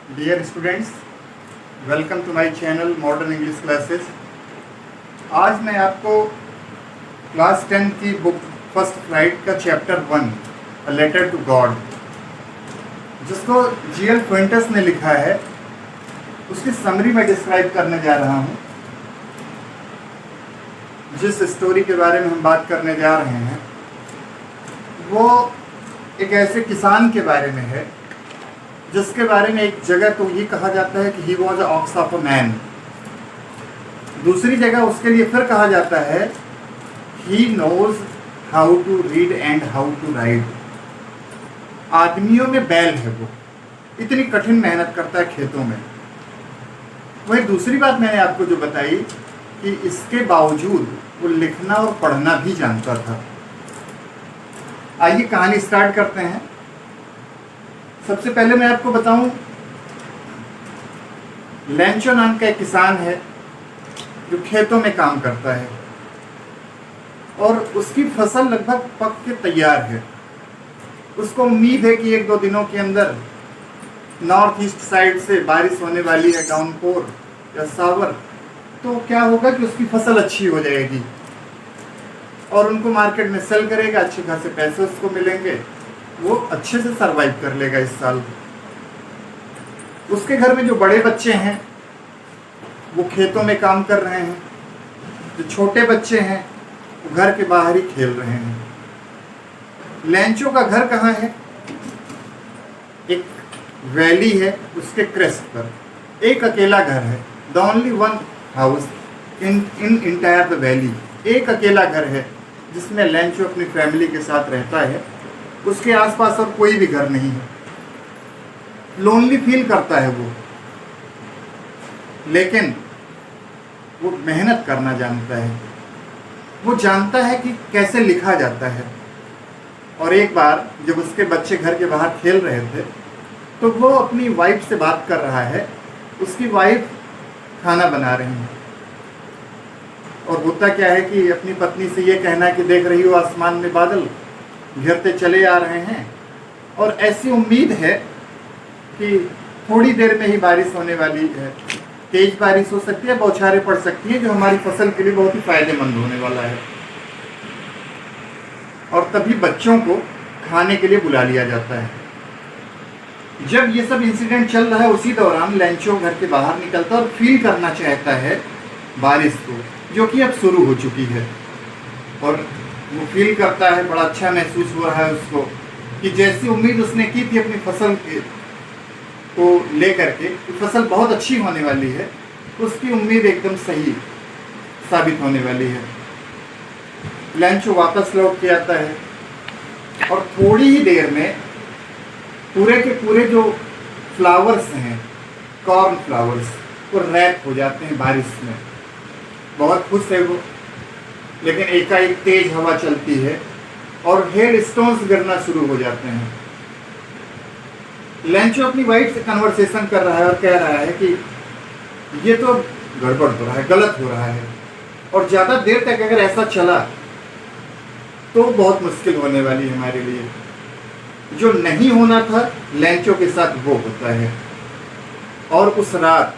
Dear students, welcome to my channel modern English classes. आज मैं आपको क्लास 10 की बुक फर्स्ट फ्लाइट का chapter 1 a letter to God, जिसको जी.एल. फ्वेंटस ने लिखा है, उसकी समरी में डिस्क्राइब करने जा रहा हूँ। जिस स्टोरी के बारे में हम बात करने जा रहे हैं वो एक ऐसे किसान के बारे में है जिसके बारे में एक जगह तो ये कहा जाता है कि he was a ox of a man, दूसरी जगह उसके लिए फिर कहा जाता है he knows how to read and how to ride. आदमियों में बैल है, वो इतनी कठिन मेहनत करता है खेतों में। वही दूसरी बात मैंने आपको जो बताई कि इसके बावजूद वो लिखना और पढ़ना भी जानता था। आइए कहानी स्टार्ट करते हैं। सबसे पहले मैं आपको बताऊं, लैंचो नाम का एक किसान है जो खेतों में काम करता है और उसकी फसल लगभग पक के तैयार है। उसको उम्मीद है कि 1-2 दिनों के अंदर नॉर्थ ईस्ट साइड से बारिश होने वाली है, डाउनपोर या सावर, तो क्या होगा कि उसकी फसल अच्छी हो जाएगी और उनको मार्केट में सेल करेगा, अच्छे खासे पैसे उसको मिलेंगे, वो अच्छे से सरवाइव कर लेगा इस साल। उसके घर में जो बड़े बच्चे हैं वो खेतों में काम कर रहे हैं, जो छोटे बच्चे हैं वो घर के बाहर ही खेल रहे हैं। लैंचो का घर कहाँ है? एक वैली है, उसके क्रेस्ट पर एक अकेला घर है। The only one house in entire the valley. एक अकेला घर है जिसमें लैंचो अपनी फैमिली के साथ रहता है। उसके आसपास और कोई भी घर नहीं है। लोनली फील करता है वो, लेकिन वो मेहनत करना जानता है। वो जानता है कि कैसे लिखा जाता है। और एक बार जब उसके बच्चे घर के बाहर खेल रहे थे तो वो अपनी वाइफ से बात कर रहा है। उसकी वाइफ खाना बना रही है और होता क्या है कि अपनी पत्नी से ये कहना कि देख रही हो आसमान में बादल घिरते चले आ रहे हैं और ऐसी उम्मीद है कि थोड़ी देर में ही बारिश होने वाली है। तेज बारिश हो सकती है, बौछारें पड़ सकती है, जो हमारी फसल के लिए बहुत ही फायदेमंद होने वाला है। और तभी बच्चों को खाने के लिए बुला लिया जाता है। जब ये सब इंसिडेंट चल रहा है उसी दौरान लैंचो घर के बाहर निकलता है और फील करना चाहता है बारिश को, जो कि अब शुरू हो चुकी है। और वो फील करता है, बड़ा अच्छा महसूस हो रहा है उसको कि जैसी उम्मीद उसने की थी अपनी फसल को लेकर के कि फसल बहुत अच्छी होने वाली है, उसकी उम्मीद एकदम सही साबित होने वाली है। लैंचो वापस लौट के आता है और थोड़ी ही देर में पूरे के पूरे जो फ्लावर्स हैं, कॉर्न फ्लावर्स, वो रैप हो जाते हैं बारिश में। बहुत खुश है वो, लेकिन एकाएक तेज हवा चलती है और हेल स्टोन्स गिरना शुरू हो जाते हैं। लैंचो अपनी वाइफ से कन्वर्सेशन कर रहा है और कह रहा है कि ये तो गड़बड़ हो रहा है, गलत हो रहा है, और ज़्यादा देर तक अगर ऐसा चला तो बहुत मुश्किल होने वाली है हमारे लिए। जो नहीं होना था लैंचो के साथ वो होता है। और उस रात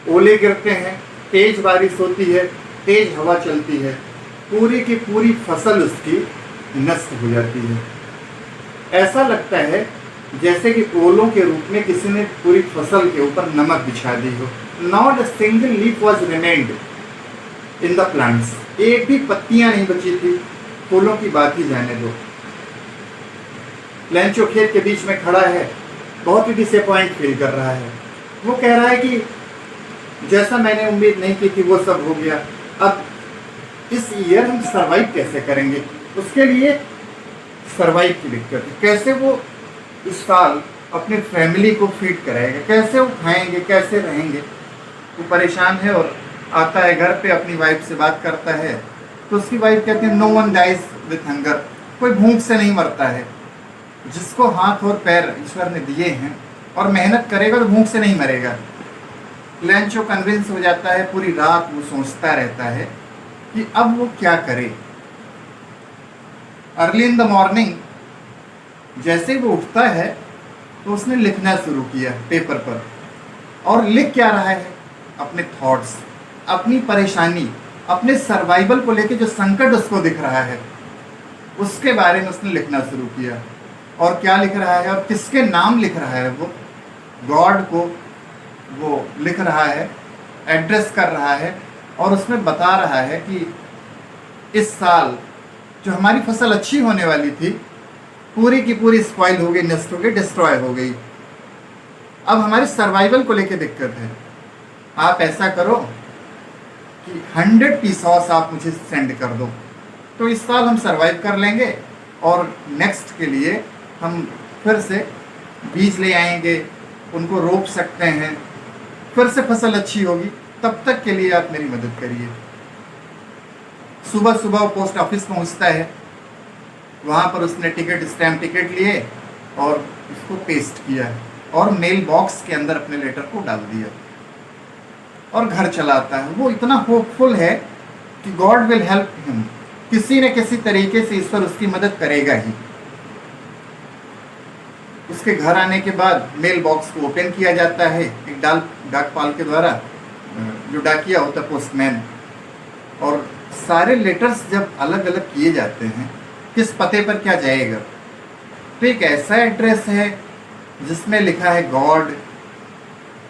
ओले गिरते हैं, तेज बारिश होती है, तेज हवा चलती है, पूरी की पूरी फसल उसकी नष्ट हो जाती है। ऐसा लगता है जैसे कि ओलों के रूप में किसी ने पूरी फसल के ऊपर नमक बिछा दी हो। Not a single leaf was remained in the plants. एक भी पत्तियां नहीं बची थी, फूलों की बात ही जाने दो। लैंचो खेत के बीच में खड़ा है, बहुत ही डिसअपॉइंट फील कर रहा है। वो कह रहा है कि जैसा मैंने उम्मीद नहीं की थी वो सब हो गया। अब इस ईयर हम सरवाइव कैसे करेंगे? उसके लिए सरवाइव की दिक्कत है। कैसे वो इस साल अपनी फैमिली को फीड कराएगा, कैसे वो खाएंगे, कैसे रहेंगे? वो परेशान है और आता है घर पे, अपनी वाइफ से बात करता है तो उसकी वाइफ कहती है no one dies with hunger. कोई भूख से नहीं मरता है। जिसको हाथ और पैर ईश्वर ने दिए हैं और मेहनत करेगा तो भूख से नहीं मरेगा। लैंचो कन्विंस हो जाता है। पूरी रात वो सोचता रहता है कि अब वो क्या करे। अर्ली इन द मॉर्निंग जैसे ही वो उठता है तो उसने लिखना शुरू किया पेपर पर। और लिख क्या रहा है? अपने थॉट्स, अपनी परेशानी, अपने सर्वाइवल को लेके जो संकट उसको दिख रहा है उसके बारे में उसने लिखना शुरू किया। और क्या लिख रहा है और किसके नाम लिख रहा है? वो गॉड को वो लिख रहा है, एड्रेस कर रहा है, और उसमें बता रहा है कि इस साल जो हमारी फसल अच्छी होने वाली थी पूरी की पूरी स्पॉइल हो गई, नष्ट हो गई, डिस्ट्रॉय हो गई। अब हमारे सर्वाइवल को लेके दिक्कत है। आप ऐसा करो कि 100 पीसॉस आप मुझे सेंड कर दो, तो इस साल हम सर्वाइव कर लेंगे और नेक्स्ट के लिए हम फिर से बीज ले आएंगे, उनको रोप सकते हैं, फिर से फसल अच्छी होगी। तब तक के लिए आप मेरी मदद करिए। सुबह सुबह वो पोस्ट ऑफिस पहुंचता है, वहाँ पर उसने स्टैम्प टिकट लिए और उसको पेस्ट किया और मेल बॉक्स के अंदर अपने लेटर को डाल दिया और घर चला आता है। वो इतना होपफुल है कि गॉड विल हेल्प हिम, किसी न किसी तरीके से ईश्वर उसकी मदद करेगा ही। उसके घर आने के बाद मेल बॉक्स को ओपन किया जाता है एक डाकपाल के द्वारा, जो डाकिया होता है, पोस्टमैन। और सारे लेटर्स जब अलग अलग किए जाते हैं किस पते पर क्या जाएगा, तो एक ऐसा एड्रेस है जिसमें लिखा है गॉड।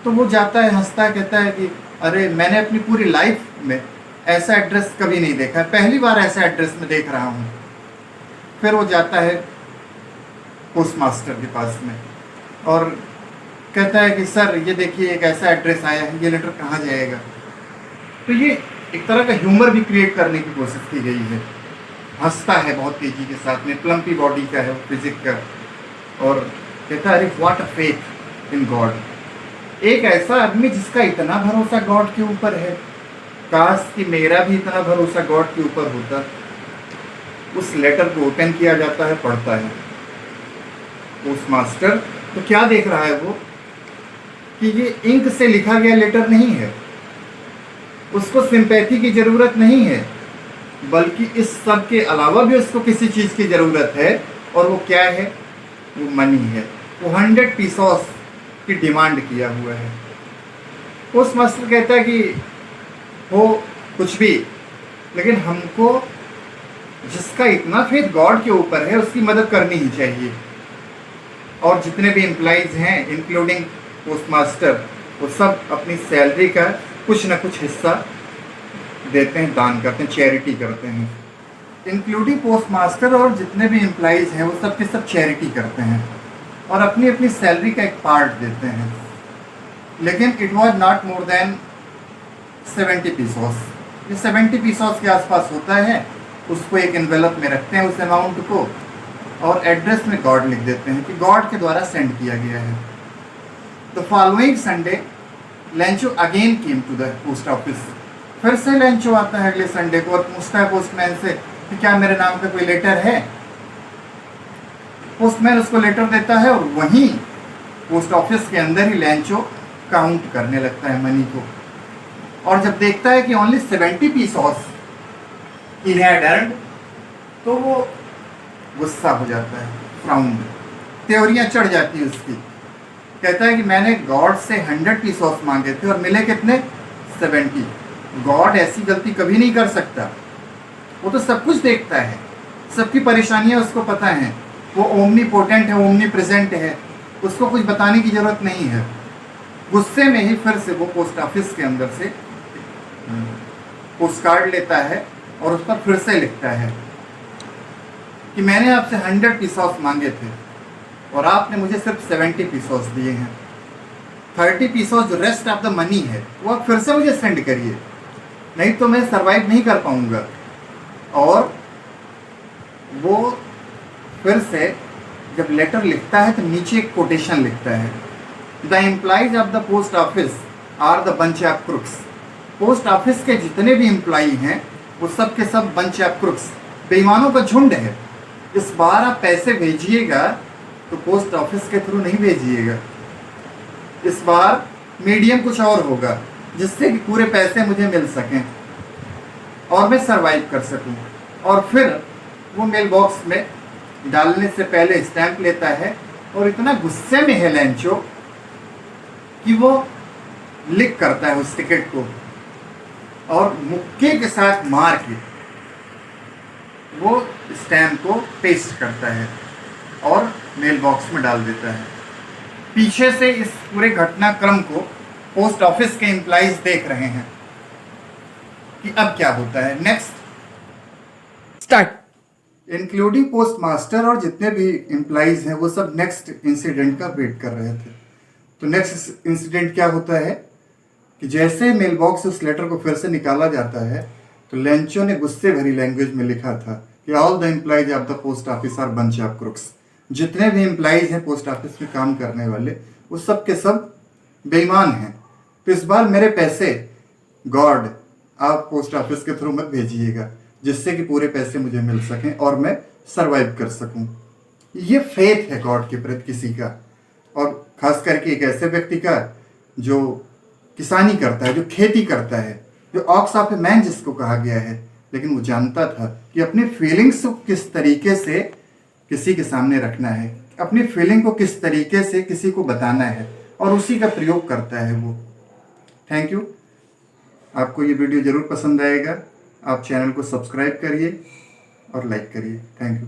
तो वो जाता है, हंसता है, कहता है कि अरे मैंने अपनी पूरी लाइफ में ऐसा एड्रेस कभी नहीं देखा, पहली बार ऐसा एड्रेस में देख रहा हूँ। फिर वो जाता है पोस्ट मास्टर के पास में और कहता है कि सर ये देखिए एक ऐसा एड्रेस आया है, ये लेटर कहाँ जाएगा। तो ये एक तरह का ह्यूमर भी क्रिएट करने की कोशिश की गई है। हंसता है बहुत तेजी के साथ में, प्लम्पी बॉडी का है, फिजिक का, और कहता है अरे what a faith in God. एक ऐसा आदमी जिसका इतना भरोसा गॉड के ऊपर है, काश कि मेरा भी इतना भरोसा गॉड के ऊपर होता। उस लेटर को ओपन किया जाता है, पढ़ता है पोस्ट मास्टर। तो क्या देख रहा है वो कि ये इंक से लिखा गया लेटर नहीं है, उसको सिंपैथी की ज़रूरत नहीं है, बल्कि इस सब के अलावा भी उसको किसी चीज़ की ज़रूरत है। और वो क्या है? वो मनी है। वो 100 पीसॉस की डिमांड किया हुआ है। पोस्ट मास्टर कहता है कि हो कुछ भी, लेकिन हमको जिसका इतना फेथ गॉड के ऊपर है उसकी मदद करनी ही चाहिए। और जितने भी एम्प्लॉइज़ हैं इंक्लूडिंग पोस्ट मास्टर, वो सब अपनी सैलरी का कुछ ना कुछ हिस्सा देते हैं, दान करते हैं, चैरिटी करते हैं। इंक्लूडिंग पोस्ट मास्टर और जितने भी एम्प्लॉइज़ हैं वो सब के सब चैरिटी करते हैं और अपनी अपनी सैलरी का एक पार्ट देते हैं। लेकिन it was not more than 70 पीसॉस। ये 70 पीसॉस के आसपास होता है। उसको एक एनवेलप में रखते हैं उस अमाउंट को, और एड्रेस में गॉड लिख देते हैं कि गॉड के द्वारा सेंड किया गया है। The following Sunday Lencho again came to the post office. फिर से लेंचो आता है अगले संडे को और पूछता है पोस्टमैन से कि क्या मेरे नाम का कोई लेटर है। पोस्टमैन उसको लेटर देता है और वहीं पोस्ट ऑफिस के अंदर ही लेंचो काउंट करने लगता है मनी को। और जब देखता है कि ओनली 70 पीसॉस ही हैड अर्नड, तो वो गुस्सा हो जाता है, फ्राउंड, त्योरियां चढ़ जाती है उसकी। कहता है कि मैंने गॉड से 100 पीसॉस मांगे थे और मिले कितने? 70। गॉड ऐसी गलती कभी नहीं कर सकता, वो तो सब कुछ देखता है, सबकी परेशानियां उसको पता हैं, वो ओमनी पोटेंट है, ओमनी प्रेजेंट है, उसको कुछ बताने की ज़रूरत नहीं है। गुस्से में ही फिर से वो पोस्ट ऑफिस के अंदर से पोस्ट कार्ड लेता है और उस पर फिर से लिखता है कि मैंने आपसे 100 पीसॉस मांगे थे और आपने मुझे सिर्फ 70 पीसॉस दिए हैं। 30 पीसॉस जो रेस्ट ऑफ द मनी है वो आप फिर से मुझे सेंड करिए, नहीं तो मैं सरवाइव नहीं कर पाऊंगा। और वो फिर से जब लेटर लिखता है तो नीचे एक कोटेशन लिखता है, the employees of the post office are the bunch of crooks. Post office के जितने भी एम्प्लॉई हैं वो सब के सब बंच ऑफ क्रुक्स, बेईमानों का झुंड है। इस बार आप पैसे भेजिएगा तो पोस्ट ऑफिस के थ्रू नहीं भेजिएगा, इस बार मीडियम कुछ और होगा जिससे कि पूरे पैसे मुझे मिल सकें और मैं सरवाइव कर सकूं। और फिर वो मेल बॉक्स में डालने से पहले स्टैंप लेता है और इतना गुस्से में है लेंचो कि वो लिक करता है उस टिकट को और मुक्के के साथ मार के वो स्टैम्प को पेस्ट करता है और मेल बॉक्स में डाल देता है। पीछे से इस पूरे घटनाक्रम को पोस्ट ऑफिस के एम्प्लॉइज देख रहे हैं कि अब क्या होता है। Next start. Including post master और जितने भी एम्प्लॉइज हैं वो सब नेक्स्ट इंसिडेंट का वेट कर रहे थे। तो नेक्स्ट इंसिडेंट क्या होता है कि जैसे मेल बॉक्स से उस लेटर को फिर से निकाला जाता है तो लेंचो ने गुस्से भरी लैंग्वेज में लिखा था कि all the employees of the post office are bunch of crooks. जितने भी एम्प्लॉइज हैं पोस्ट ऑफिस में काम करने वाले वो सब के सब बेईमान हैं। तो इस बार मेरे पैसे गॉड आप पोस्ट ऑफिस के थ्रू मत भेजिएगा जिससे कि पूरे पैसे मुझे मिल सकें और मैं सरवाइव कर सकूं। ये फेथ है गॉड के प्रति किसी का, और खास करके एक ऐसे व्यक्ति का जो किसानी करता है, जो खेती करता है, जो ऑक्स ऑफ ए मैन जिसको कहा गया है। लेकिन वो जानता था कि अपनी फीलिंग्स को किस तरीके से किसी के सामने रखना है, अपनी फीलिंग को किस तरीके से किसी को बताना है, और उसी का प्रयोग करता है वो। Thank you. आपको ये वीडियो ज़रूर पसंद आएगा। आप चैनल को सब्सक्राइब करिए और लाइक करिए। Thank you.